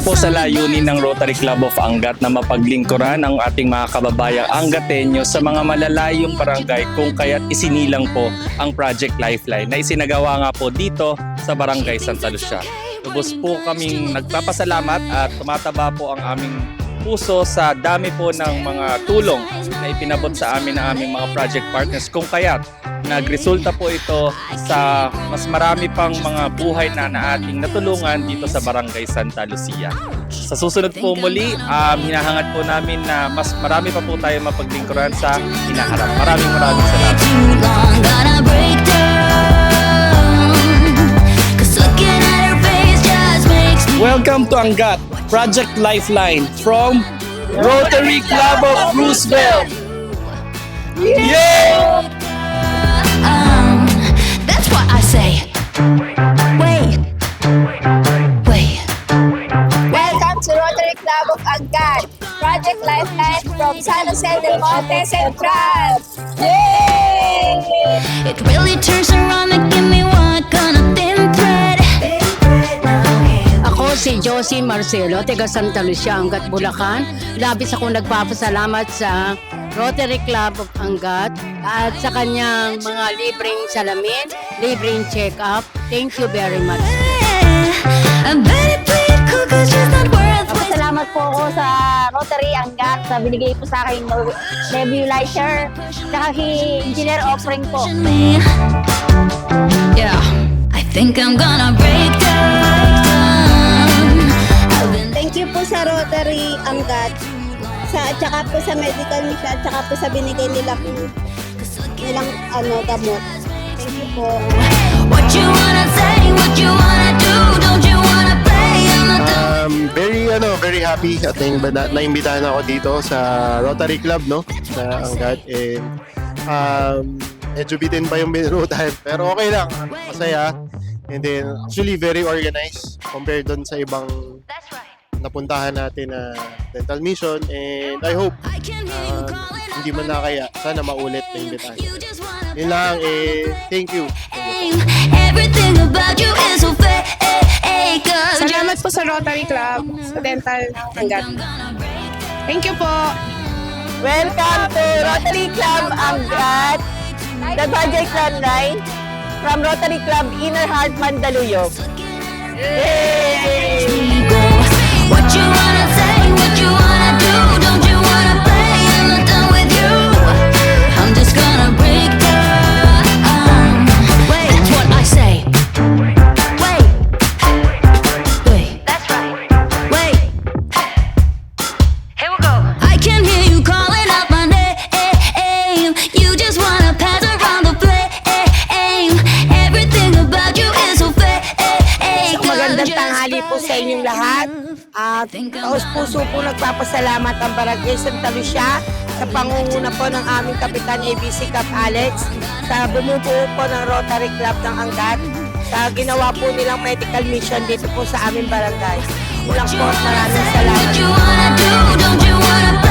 po sa layunin ng Rotary Club of Angat na mapaglingkuran ang ating mga kababayang Angateño sa mga malalayong barangay kung kaya't isinilang po ang Project Lifeline na isinagawa nga po dito sa Barangay Santa Lucia. Lubos po kaming nagpapasalamat at tumataba po ang aming puso sa dami po ng mga tulong na ipinabot sa amin ng aming mga project partners kung kaya't nagresulta po ito sa mas marami pang mga buhay na ating natulungan dito sa Barangay Santa Lucia. Sa susunod po muli, hinahangad po namin na mas marami pa po tayo mapaglingkuran sa hinaharap. Maraming salamat. Welcome to Angat, Project Lifeline from Rotary Club of Roosevelt. Yeah! That's what I say. Wait. Welcome to Rotary Club of Angat, Project Lifeline from San Jose del Monte Central. Yay! It really turns around and give me one kind of thin thread. Ako si Josie Marcelo, taga Santa Lucia, Angat, Bulacan. Labis ako nagpapasalamat sa Rotary Club of Angat at sa kanyang mga libreng salamin, libreng check-up. Thank you very much. Salamat po ako sa Rotary Angat sa binigay po sa akin nebulizer saka kay Engineer Offering po. Yeah, I think I'm gonna break down. Thank you po sa Rotary Angat at saka po sa medical mission at saka po sa binigay nilang gamot. Thank you po. What you wanna say, what you wanna do, don't you wanna play? Very happy at naimbitahan ako dito sa Rotary Club, no? Sa Angat. And medyo bitin pa yung binurutan, pero okay lang. Masaya. And then, actually very organized compared doon sa ibang napuntahan natin na dental mission. And I hope hindi man nakaya, sana maulit na imbitahan. Yun lang, thank you. Everything about you is so fake. Salamat po sa Rotary Club, sa Dental Angat. Thank you po. Welcome to Rotary Club Angat, the Project Lifeline from Rotary Club Inner Heart, Mandaluyong. Yay! What you wanna say, what you wanna do, don't you wanna play? I'm not done with you. I'm just gonna break down. Wait, that's what I say. Wait. That's right. Wait. Here we go. I can hear you calling out my name. You just wanna pass around the flame. Everything about you is so fake. Magandang tanghali po sa inyong lahat. At taos puso po nagpapasalamat ang Barangay Santa Lucia sa pangunguna po ng aming Kapitan ABC Cap Alex, sa bumubuo po ng Rotary Club ng Angat, sa ginawa po nilang medical mission dito po sa aming barangay. Ulang po, maraming salamat. What you wanna do, don't you wanna